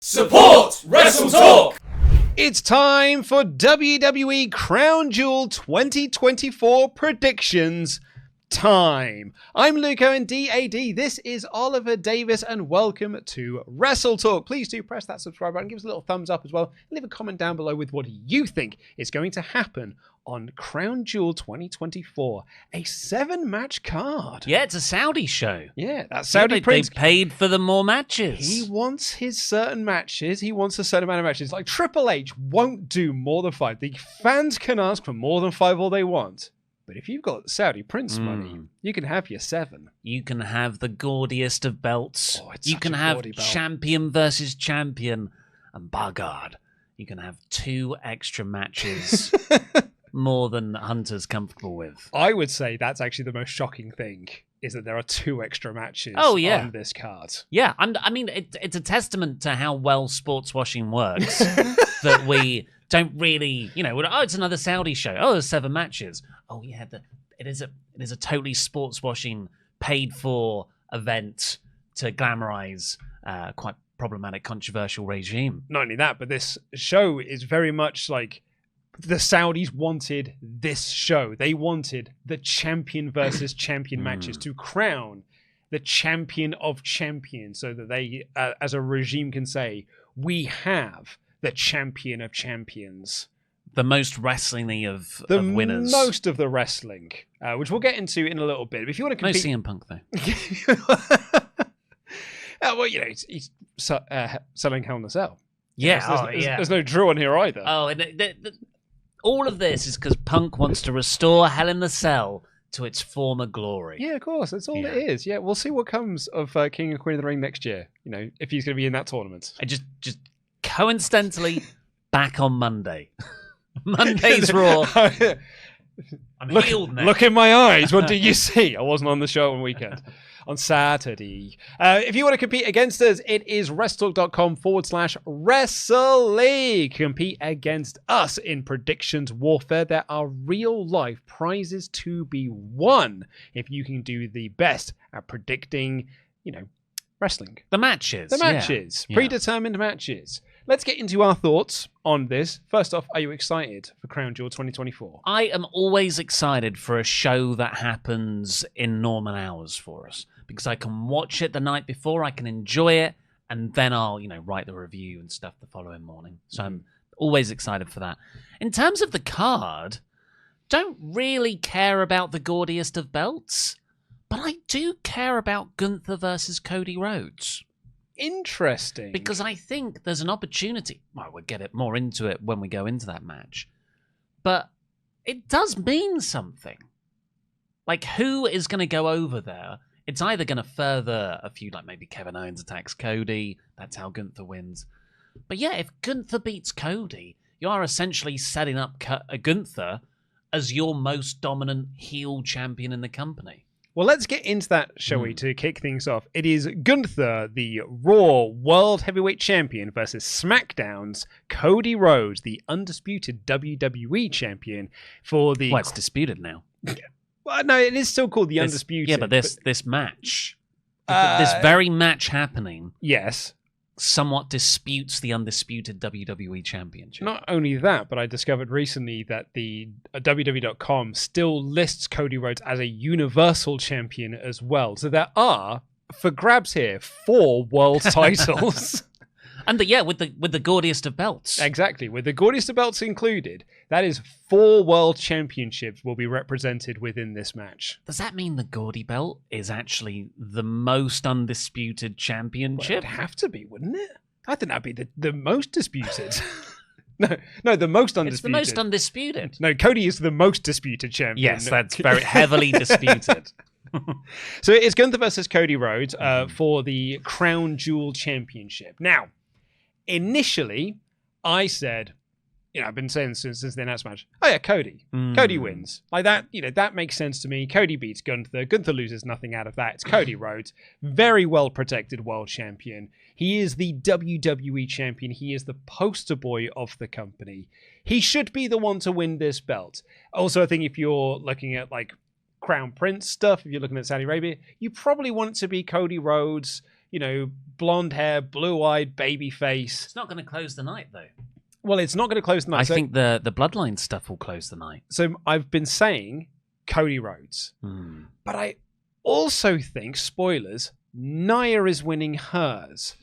Support WrestleTalk! It's time for WWE Crown Jewel 2024 predictions time. I'm Luco and DAD. This is Oliver Davis and welcome to WrestleTalk. Please do press that subscribe button, give us a little thumbs up as well, and leave a comment down below with what you think is going to happen on Crown Jewel 2024, a 7-match card. Yeah, it's a Saudi show. Yeah, that's Saudi they Prince. They paid for the more matches. He wants his certain matches. He wants a certain amount of matches. Like Triple H won't do more than 5. The fans can ask for more than 5 all they want. But if you've got Saudi Prince money, you can have your 7. You can have the gaudiest of belts. Oh, you can have champion versus champion. And by God, you can have 2 extra matches. More than Hunter's comfortable with. I would say that's actually the most shocking thing, is that there are 2 extra matches on this card. Yeah, I mean, it's a testament to how well sports washing works that we don't really, it's another Saudi show. Oh, there's 7 matches. Oh, yeah, it is a totally sports washing, paid for event to glamorize quite problematic, controversial regime. Not only that, but this show is very much like the Saudis wanted this show. They wanted the champion versus champion matches to crown the champion of champions so that they, as a regime, can say, we have the champion of champions. The most wrestling-y of winners. Most of the wrestling, which we'll get into in a little bit. But if you want to compete... No CM Punk, though. Well, he's selling Hell in a Cell. Yeah, there's no Drew on here either. Oh, and all of this is because Punk wants to restore Hell in the Cell to its former glory. Yeah, of course. That's all it is. Yeah, we'll see what comes of King and Queen of the Ring next year. If he's going to be in that tournament. I just coincidentally back on Monday. Monday's Raw. I'm healed now. Look in my eyes. What do you see? I wasn't on the show on weekend. On Saturday. If you want to compete against us, it is WrestleTalk.com/WrestleLeague. Compete against us in predictions warfare. There are real life prizes to be won if you can do the best at predicting, wrestling. The matches. Yeah. Predetermined matches. Let's get into our thoughts on this. First off, are you excited for Crown Jewel 2024? I am always excited for a show that happens in normal hours for us because I can watch it the night before, I can enjoy it, and then I'll, write the review and stuff the following morning. So I'm always excited for that. In terms of the card, don't really care about the gaudiest of belts, but I do care about Gunther versus Cody Rhodes. Interesting. Because I think there's an opportunity. Well, we'll get it more into it when we go into that match. But it does mean something. Like, who is going to go over there? It's either going to further a feud, like maybe Kevin Owens attacks Cody. That's how Gunther wins. But yeah, if Gunther beats Cody, you are essentially setting up Gunther as your most dominant heel champion in the company. Well, let's get into that, shall we, to kick things off. It is Gunther, the Raw World Heavyweight Champion, versus SmackDown's Cody Rhodes, the undisputed WWE Champion, for the... Well, it's disputed now. Well, no, it is still called the undisputed. Yeah, but this match, this very match happening... Yes. Somewhat disputes the undisputed WWE Championship. Not only that, but I discovered recently that the WWE.com still lists Cody Rhodes as a Universal Champion as well. So there are, for grabs here, 4 world titles. And with the gaudiest of belts. Exactly, with the gaudiest of belts included, that is 4 world championships will be represented within this match. Does that mean the gaudy belt is actually the most undisputed championship? Well, it'd have to be, wouldn't it? I think that'd be the most disputed. No, the most undisputed. It's the most undisputed. No, Cody is the most disputed champion. Yes, that's very heavily disputed. So it is Gunther versus Cody Rhodes for the Crown Jewel Championship. Now, initially, I said, I've been saying since the announced match, oh yeah, Cody. Cody wins. Like that, that makes sense to me. Cody beats Gunther. Gunther loses nothing out of that. It's Cody Rhodes. Very well protected world champion. He is the WWE champion. He is the poster boy of the company. He should be the one to win this belt. Also, I think if you're looking at Crown Prince stuff, if you're looking at Saudi Arabia, you probably want it to be Cody Rhodes. blonde hair, blue-eyed, baby face. It's not going to close the night, though. Well, it's not going to close the night. I think the Bloodline stuff will close the night. So I've been saying Cody Rhodes. But I also think, spoilers, Nia is winning hers.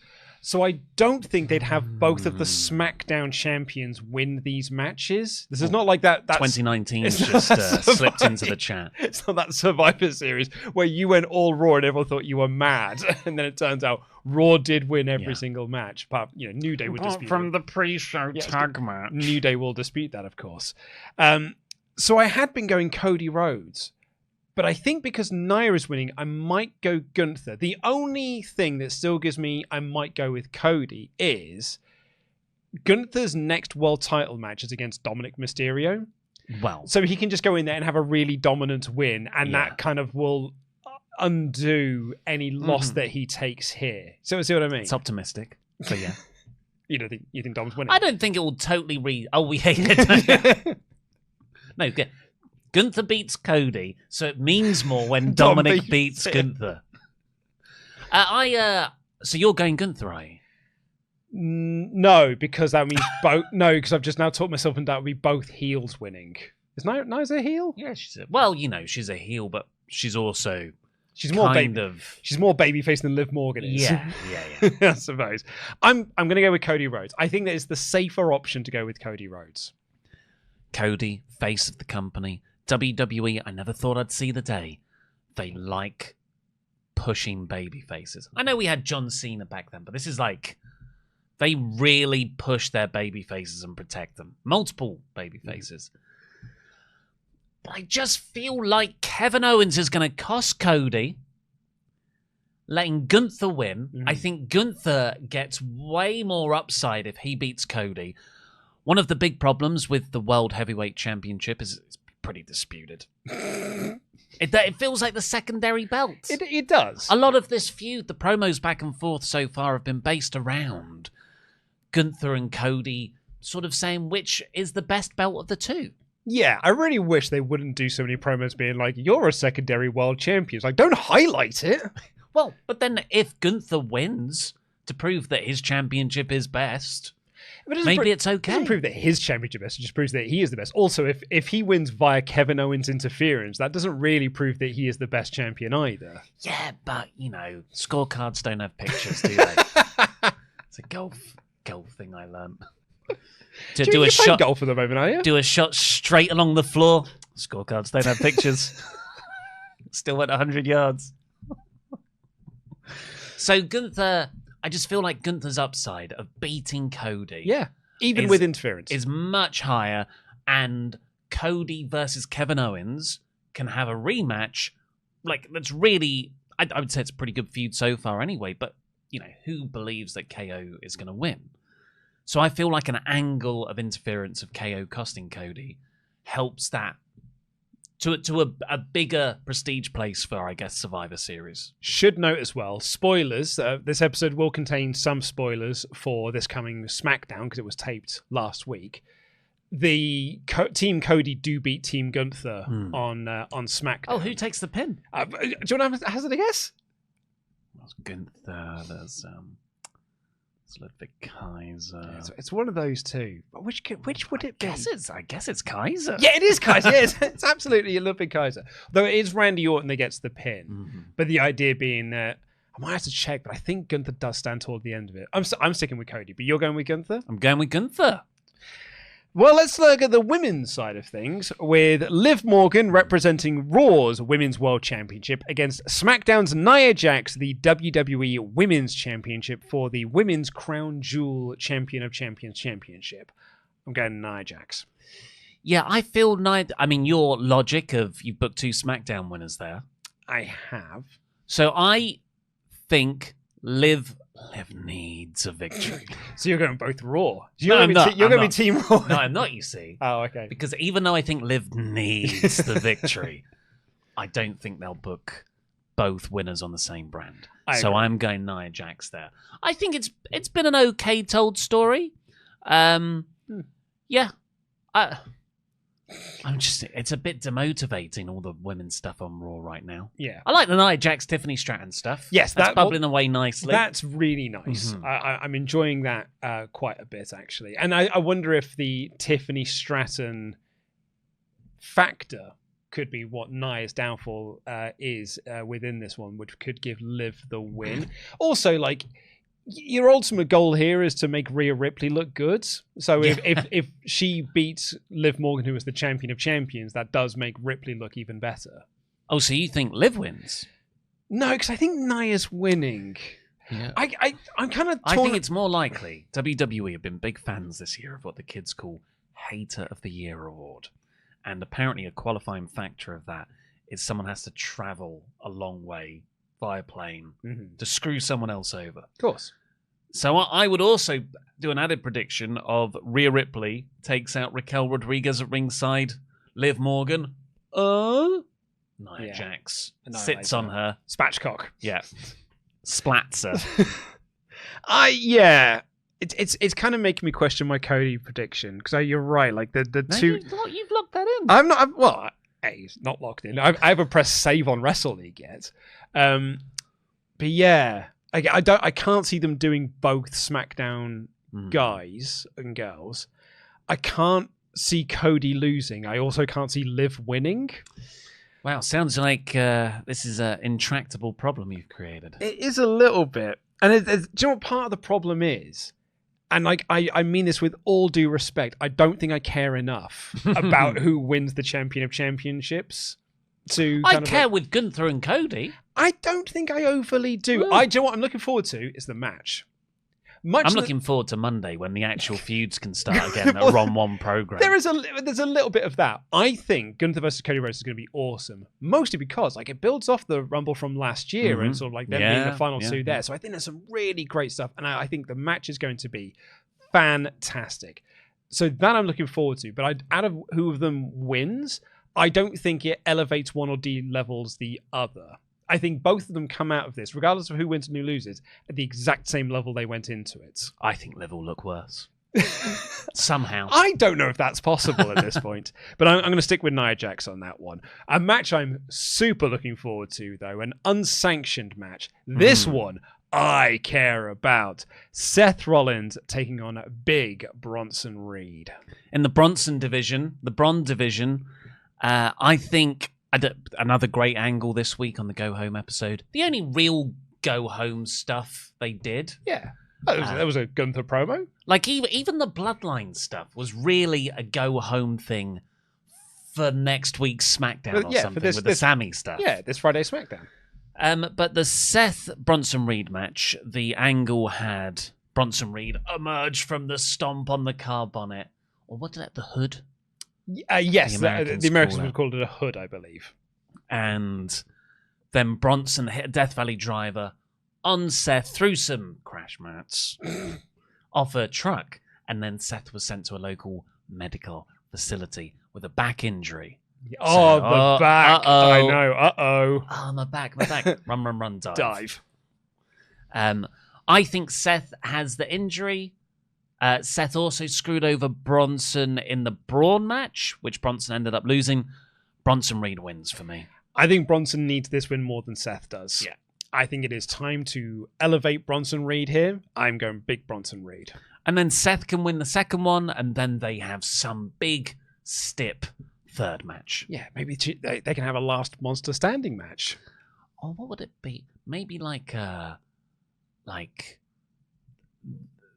So I don't think they'd have both of the SmackDown champions win these matches. This is not like that. That's 2019 just slipped into the chat. It's not that Survivor Series where you went all Raw and everyone thought you were mad, and then it turns out Raw did win every single match. Apart, New Day would dispute from the pre-show tag match. New Day will dispute that, of course. So I had been going Cody Rhodes. But I think because Nia is winning, I might go Gunther. The only thing that still gives me I might go with Cody is Gunther's next world title match is against Dominic Mysterio. Well, so he can just go in there and have a really dominant win, and that kind of will undo any loss that he takes here. So see what I mean? It's optimistic. So yeah. You think Dom's winning? I don't think it will totally we hate it. No, good. Gunther beats Cody, so it means more when Dominic beats Gunther. So you're going Gunther, are you? No, because that means both. No, because I've just now taught myself that would be both heels winning. Is Nia's a heel? Yeah, she's a heel, but she's also she's more babyface than Liv Morgan is. Yeah. I suppose. I'm going to go with Cody Rhodes. I think that it's the safer option to go with Cody Rhodes. Cody, face of the company. WWE, I never thought I'd see the day. They like pushing baby faces. I know we had John Cena back then, but this is like they really push their baby faces and protect them. Multiple baby faces. But I just feel like Kevin Owens is going to cost Cody, letting Gunther win. I think Gunther gets way more upside if he beats Cody. One of the big problems with the World Heavyweight Championship is it's pretty disputed. It feels like the secondary belt. It does. A lot of this feud, the promos back and forth so far have been based around Gunther and Cody sort of saying which is the best belt of the two. Yeah, I really wish they wouldn't do so many promos being like, you're a secondary world champion. It's like, don't highlight it. Well, but then if Gunther wins to prove that his championship is best... Maybe it's okay. It doesn't prove that his championship is. It just proves that he is the best. Also, if he wins via Kevin Owens' interference, that doesn't really prove that he is the best champion either. Yeah, but, scorecards don't have pictures, do they? It's a golf thing I learned. Do a shot golf at the moment, are you? Do a shot straight along the floor. Scorecards don't have pictures. Still went 100 yards. So Gunther... I just feel like Gunther's upside of beating Cody, even with interference, is much higher. And Cody versus Kevin Owens can have a rematch. Like that's really, I would say it's a pretty good feud so far, anyway. But who believes that KO is going to win? So I feel like an angle of interference of KO costing Cody helps that to a bigger prestige place for, I guess, Survivor Series. Should note as well, spoilers. This episode will contain some spoilers for this coming SmackDown because it was taped last week. The Team Cody do beat Team Gunther on SmackDown. Oh, who takes the pin? Do you want to hazard a guess? There's Gunther. There's Ludwig Kaiser. It's one of those two. But which would it be? I guess it's Kaiser. Yeah, it is Kaiser. Yeah, it's absolutely Ludwig Kaiser. Though it is Randy Orton that gets the pin. Mm-hmm. But the idea being that I might have to check, but I think Gunther does stand toward the end of it. I'm sticking with Cody, but you're going with Gunther? I'm going with Gunther. Well, let's look at the women's side of things with Liv Morgan representing Raw's Women's World Championship against SmackDown's Nia Jax, the WWE Women's Championship for the Women's Crown Jewel Champion of Champions Championship. I'm going Nia Jax. Yeah, I feel your logic of you've booked 2 SmackDown winners there. I have. So I think Liv needs a victory. So you're going both Raw. You're going to be Team Raw. No, I'm not, you see. Oh, okay. Because even though I think Liv needs the victory, I don't think they'll book both winners on the same brand. So I'm going Nia Jax there. I think it's been an okay told story. Yeah. It's a bit demotivating, all the women's stuff on Raw right now. Yeah. I like the Nia Jax, Tiffany Stratton stuff. Yes, that's bubbling away nicely. That's really nice. I'm enjoying that quite a bit, actually. And I wonder if the Tiffany Stratton factor could be what Nia's downfall is within this one, which could give Liv the win. Also, like, your ultimate goal here is to make Rhea Ripley look good. So if she beats Liv Morgan, who is the champion of champions, that does make Ripley look even better. Oh, so you think Liv wins? No, because I think Nia's winning. Yeah. I'm kind of torn. I think it's more likely. WWE have been big fans this year of what the kids call Hater of the Year award. And apparently a qualifying factor of that is someone has to travel a long way via plane to screw someone else over. Of course. So I would also do an added prediction of Rhea Ripley takes out Raquel Rodriguez at ringside. Liv Morgan, Nia Jax sits on her. Spatchcock. Yeah. Splats her. It's kind of making me question my Cody prediction, because you're right. Like the two. You've locked that in. I'm not. Well, it's not locked in. I haven't pressed save on WrestleLeague yet. But yeah, I can't see them doing both SmackDown guys and girls. I can't see Cody losing. I also can't see Liv winning. Wow, sounds like this is an intractable problem you've created. It is a little bit. And do you know what part of the problem is? And like I mean this with all due respect, I don't think I care enough about who wins the champion of championships. I care with Gunther and Cody. I don't think I overly do. Do you know what I'm looking forward to is the match. I'm looking forward to Monday when the actual feuds can start again. A Ron 1 program. There's a little bit of that. I think Gunther versus Cody Rhodes is going to be awesome, mostly because like it builds off the Rumble from last year and sort of like them being the final two there. So I think there's some really great stuff, and I think the match is going to be fantastic. So that I'm looking forward to. But out of who of them wins, I don't think it elevates one or de-levels the other. I think both of them come out of this, regardless of who wins and who loses, at the exact same level they went into it. I think Liv will look worse. Somehow. I don't know if that's possible at this point, but I'm going to stick with Nia Jax on that one. A match I'm super looking forward to, though, an unsanctioned match. This one I care about. Seth Rollins taking on Big Bronson Reed. In the Bronson division, the Bron division, I think another great angle this week on the Go Home episode. The only real Go Home stuff they did. Yeah. That was a Gunther promo. Like, even the Bloodline stuff was really a Go Home thing for next week's SmackDown or something with the Sammy stuff. Yeah, this Friday SmackDown. But the Seth Bronson Reed match, the angle had Bronson Reed emerge from the stomp on the car bonnet. Or what did that, the hood? Yes, the Americans would call it a hood, I believe. And then Bronson hit a Death Valley driver on Seth through some crash mats off a truck. And then Seth was sent to a local medical facility with a back injury. Oh, the back. Uh-oh. I know. Uh-oh. Oh, my back. Run, dive. Dive. I think Seth has the injury. Seth also screwed over Bronson in the Braun match, which Bronson ended up losing. Bronson Reed wins for me. I think Bronson needs this win more than Seth does. Yeah. I think it is time to elevate Bronson Reed here. I'm going Big Bronson Reed. And then Seth can win the second one, and then they have some big stip third match. Yeah, maybe they can have a last monster standing match. Oh, what would it be? Maybe like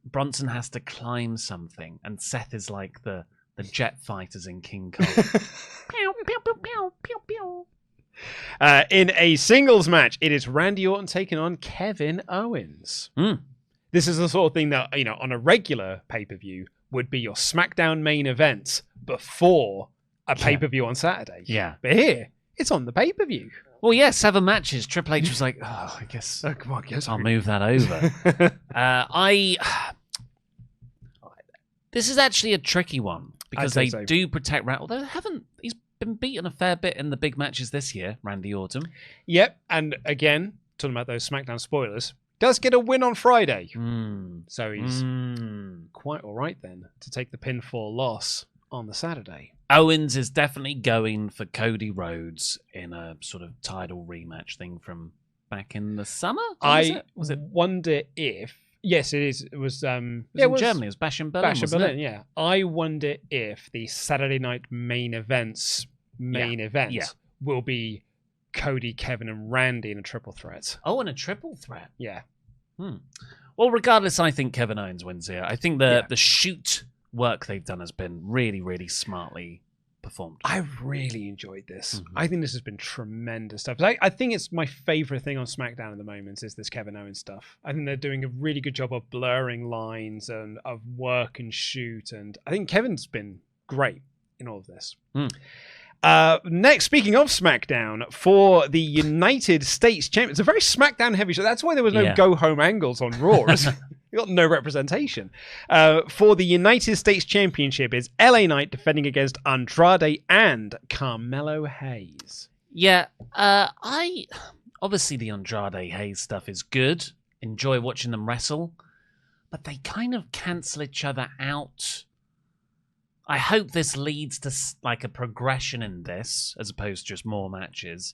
Bronson has to climb something, and Seth is like the jet fighters in King Kong. Pew, pew, pew, pew, pew, pew. In a singles match, it is Randy Orton taking on Kevin Owens. This is the sort of thing that, you know, on a regular pay-per-view would be your SmackDown main event before a pay-per-view on Saturday. Yeah. But here, it's on the pay-per-view. Well, yeah, 7 matches. Triple H was like, I guess I'll move that over. This is actually a tricky one because they do protect Randy. Although he's been beaten a fair bit in the big matches this year, Randy Orton. Yep, and again, talking about those SmackDown spoilers, does get a win on Friday. So he's quite all right then to take the pinfall loss on the Saturday. Owens is definitely going for Cody Rhodes in a sort of title rematch thing from back in the summer. Was it? Wonder if. Yes, it is. It was. It was in Germany. It was Bash in Berlin. Bash in Berlin. Yeah. I wonder if the Saturday night main event will be Cody, Kevin, and Randy in a triple threat. Oh, and a triple threat. Yeah. Well, regardless, I think Kevin Owens wins here. I think the shoot work they've done has been really, really smartly performed. I've really enjoyed this. I think this has been tremendous stuff. I think it's my favorite thing on SmackDown at the moment is this Kevin Owens stuff. I think they're doing a really good job of blurring lines and of work and shoot. And I think Kevin's been great in all of this. Next, speaking of SmackDown, for the United States Champion, it's a very SmackDown heavy show. That's why there was no go-home angles on Raw. You got no representation. For the United States Championship is LA Knight defending against Andrade and Carmelo Hayes. Yeah, obviously the Andrade Hayes stuff is good. Enjoy watching them wrestle, but they kind of cancel each other out. I hope this leads to like a progression in this, as opposed to just more matches.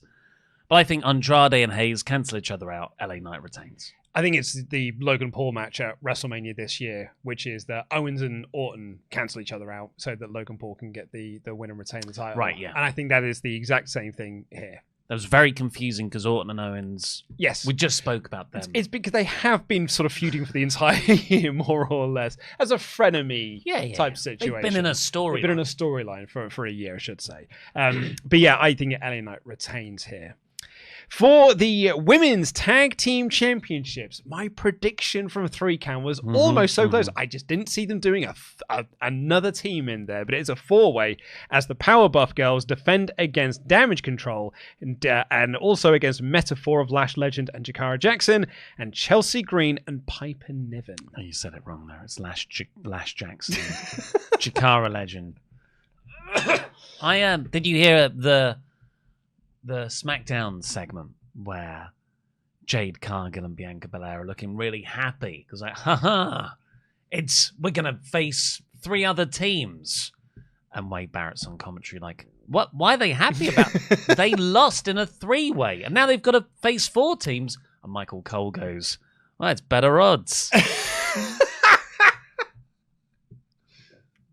But I think Andrade and Hayes cancel each other out. LA Knight retains. I think it's the Logan Paul match at WrestleMania this year, which is that Owens and Orton cancel each other out so that Logan Paul can get the win and retain the title. Right, yeah. And I think that is the exact same thing here. That was very confusing because Orton and Owens... Yes. We just spoke about them. It's because they have been sort of feuding for the entire year, more or less, as a frenemy type situation. They've been in a storyline. They've been in a storyline for a year, I should say. But yeah, I think LA Knight retains here. For the Women's Tag Team Championships, my prediction from 3CAN was almost so close. I just didn't see them doing another team in there, but it's a four-way as the Powerbuff Girls defend against Damage Control and also against Metaphor of Lash Legend and Jakara Jackson and Chelsea Green and Piper Niven. Oh, you said it wrong there. It's Lash Jackson. Jakara Legend. Did you hear the SmackDown segment where Jade Cargill and Bianca Belair are looking really happy because we're gonna face 3 other teams, and Wade Barrett's on commentary like, what? Why are they happy about? They lost in a 3-way, and now they've got to face 4 teams. And Michael Cole goes, well, it's better odds.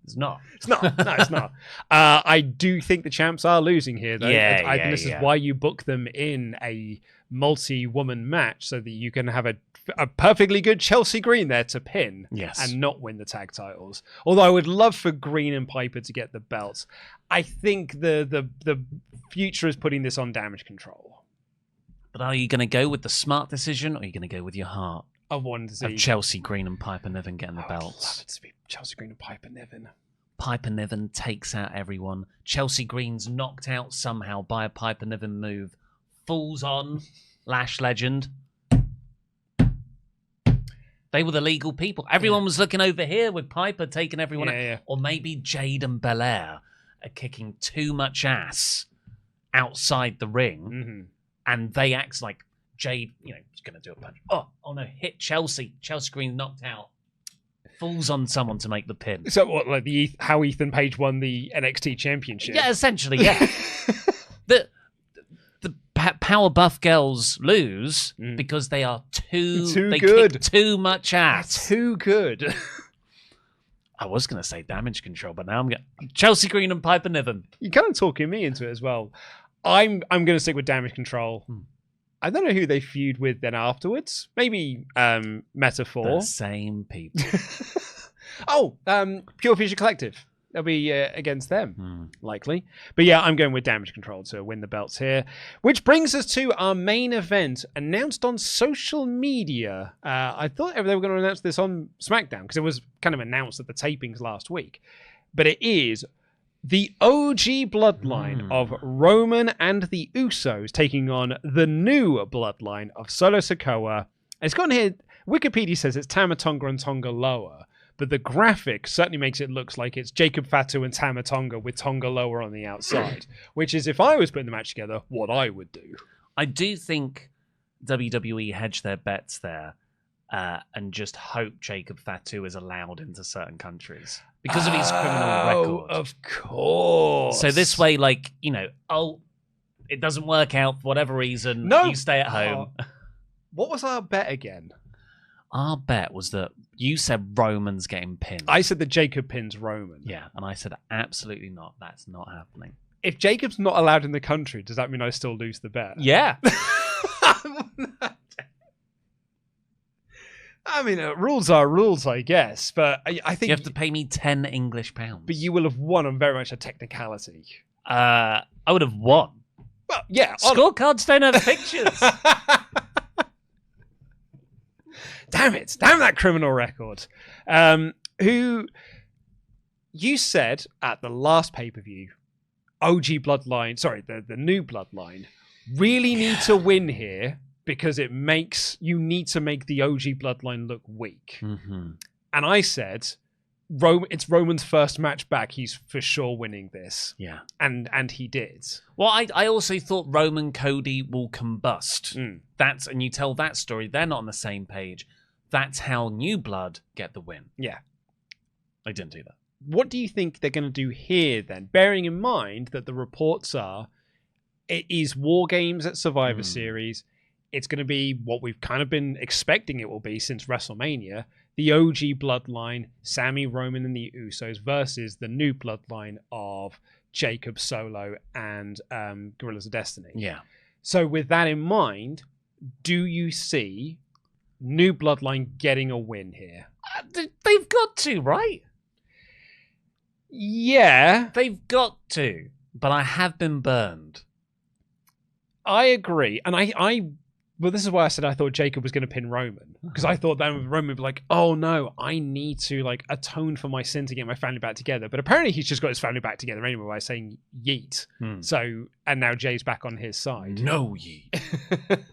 It's not. No, it's not. I do think the champs are losing here, though. I think this is why you book them in a multi-woman match, so that you can have a perfectly good Chelsea Green there to pin and not win the tag titles. Although I would love for Green and Piper to get the belts. I think the future is putting this on Damage Control. But are you going to go with the smart decision, or are you going to go with your heart? I wanted to see Chelsea Green and Piper Niven getting the belts. I'd love it to be Chelsea Green and Piper Niven. Piper Niven takes out everyone. Chelsea Green's knocked out somehow by a Piper Niven move. Falls on Lash Legend. They were the legal people. Everyone was looking over here with Piper taking everyone out. Yeah. Or maybe Jade and Belair are kicking too much ass outside the ring. And they act like Jade, is going to do a punch. Oh no, hit Chelsea. Chelsea Green knocked out. Falls on someone to make the pin. So what, like how Ethan Page won the NXT Championship? Yeah, essentially, yeah. the Power Buff Girls lose because they are too good. Kick too much ass. They're too good. I was going to say Damage Control, but now I'm going Chelsea Green and Piper Niven. You're kind of talking me into it as well. I'm going to stick with Damage Control. I don't know who they feud with then afterwards. Maybe Metaphor. The same people. Pure Future Collective. They'll be against them, likely. But yeah, I'm going with Damage Control to win the belts here. Which brings us to our main event, announced on social media. I thought they were going to announce this on SmackDown, because it was kind of announced at the tapings last week. But it is the OG bloodline of Roman and the Usos taking on the new bloodline of Solo Sikoa. It's got in here, Wikipedia says it's Tama Tonga and Tonga Loa, but the graphic certainly makes it look like it's Jacob Fatu and Tama Tonga with Tonga Loa on the outside, which is, if I was putting the match together, what I would do. I do think WWE hedged their bets there and just hope Jacob Fatu is allowed into certain countries because of his criminal record. Of course. So this way, like, it doesn't work out for whatever reason. No. You stay at home. What was our bet again? Our bet was that you said Roman's getting pinned. I said that Jacob pins Roman. Yeah, and I said absolutely not. That's not happening. If Jacob's not allowed in the country, does that mean I still lose the bet? Yeah. I mean, rules are rules, I guess, but I think you have to pay me 10 English pounds. But you will have won on very much a technicality. I would have won. Well, yeah. Scorecards don't have pictures. Damn it. Damn that criminal record. Who you said at the last pay-per-view, OG Bloodline, sorry, the new Bloodline, really need to win here because you need to make the OG Bloodline look weak. Mm-hmm. And I said, it's Roman's first match back. He's for sure winning this. Yeah. And he did. Well, I also thought Roman Cody will combust. And you tell that story, they're not on the same page. That's how New Blood get the win. Yeah. I didn't do that. What do you think they're going to do here then? Bearing in mind that the reports are, it is War Games at Survivor Series. It's going to be what we've kind of been expecting it will be since WrestleMania. The OG Bloodline, Sami, Roman, and the Usos versus the new Bloodline of Jacob, Solo, and Guerrillas of Destiny. Yeah. So with that in mind, do you see new Bloodline getting a win here? They've got to, right? Yeah. They've got to. But I have been burned. I agree. And well, this is why I said I thought Jacob was going to pin Roman. Because I thought that Roman would be like, oh no, I need to like atone for my sin to get my family back together. But apparently he's just got his family back together anyway by saying yeet. So, and now Jay's back on his side. No yeet.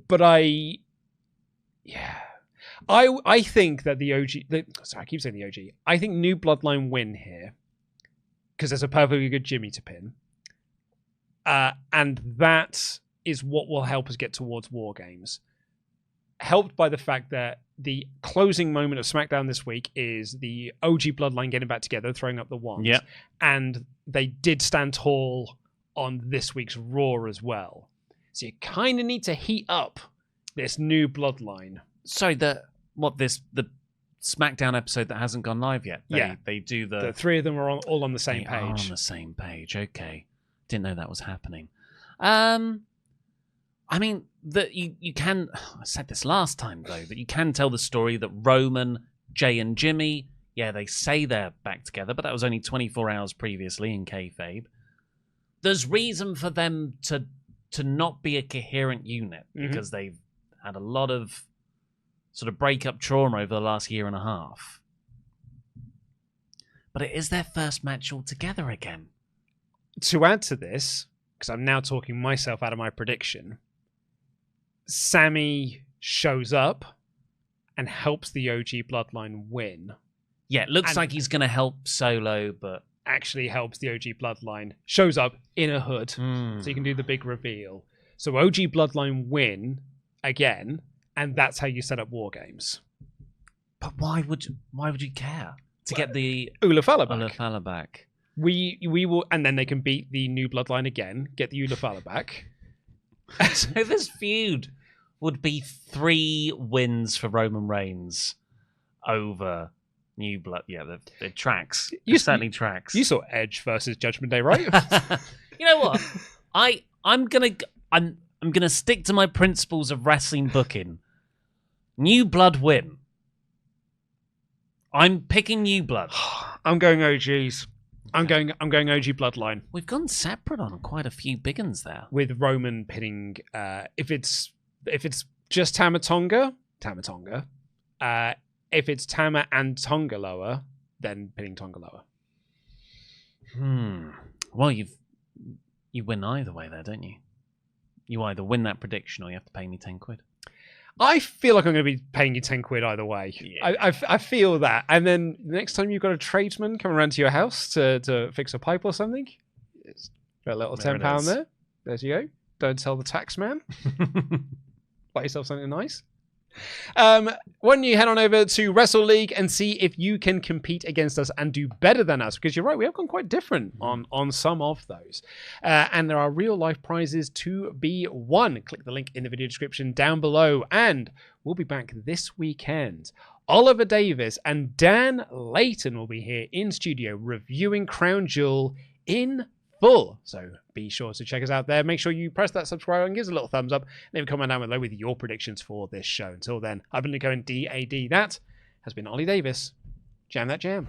But I think that the OG... sorry, I keep saying the OG. I think New Bloodline win here because there's a perfectly good Jimmy to pin. And that is what will help us get towards War Games. Helped by the fact that the closing moment of SmackDown this week is the OG Bloodline getting back together, throwing up the wands. Yep. And they did stand tall on this week's Raw as well. So you kind of need to heat up this New Bloodline. Sorry, the SmackDown episode that hasn't gone live yet. They do the three of them are all on the same page. On the same page. Okay, didn't know that was happening. I mean, that you can. I said this last time though, that you can tell the story that Roman, Jay, and Jimmy. Yeah, they say they're back together, but that was only 24 hours previously in kayfabe. There's reason for them to not be a coherent unit because they've had a lot of sort of breakup trauma over the last year and a half. But it is their first match all together again. To add to this, because I'm now talking myself out of my prediction, Sami shows up and helps the OG Bloodline win. Yeah, it looks like he's going to help Solo, but... actually helps the OG Bloodline. Shows up in a hood, so you can do the big reveal. So OG Bloodline win again, and that's how you set up War Games. But why would you care to get the Ula Fala back? We will, and then they can beat the new Bloodline again, get the Ula Fala back. So this feud would be 3 wins for Roman Reigns over New Blood. Yeah, the tracks. Certainly tracks. You saw Edge versus Judgment Day, right? You know what? I'm gonna stick to my principles of wrestling booking. New Blood win. I'm picking New Blood. I'm going OGs. I'm going OG Bloodline. We've gone separate on quite a few big uns there. With Roman pinning, if it's just Tama Tonga. If it's Tama and Tonga lower, then pinning Tonga lower. Well, you win either way there, don't you? You either win that prediction or you have to pay me 10 quid. I feel like I'm going to be paying you 10 quid either way. Yeah. I feel that. And then next time you've got a tradesman coming around to your house to fix a pipe or something, it's got a little £10 there. There you go. Don't tell the tax man. Buy yourself something nice. Why don't you head on over to Wrestle League and see if you can compete against us and do better than us? Because you're right, we have gone quite different on some of those. And there are real life prizes to be won. Click the link in the video description down below. And we'll be back this weekend. Oliver Davis and Dan Layton will be here in studio reviewing Crown Jewel in full. So be sure to check us out there. Make sure you press that subscribe and give us a little thumbs up. Leave a comment down below with your predictions for this show. Until then, I've been Nico and DAD. That has been Ollie Davis. Jam that jam.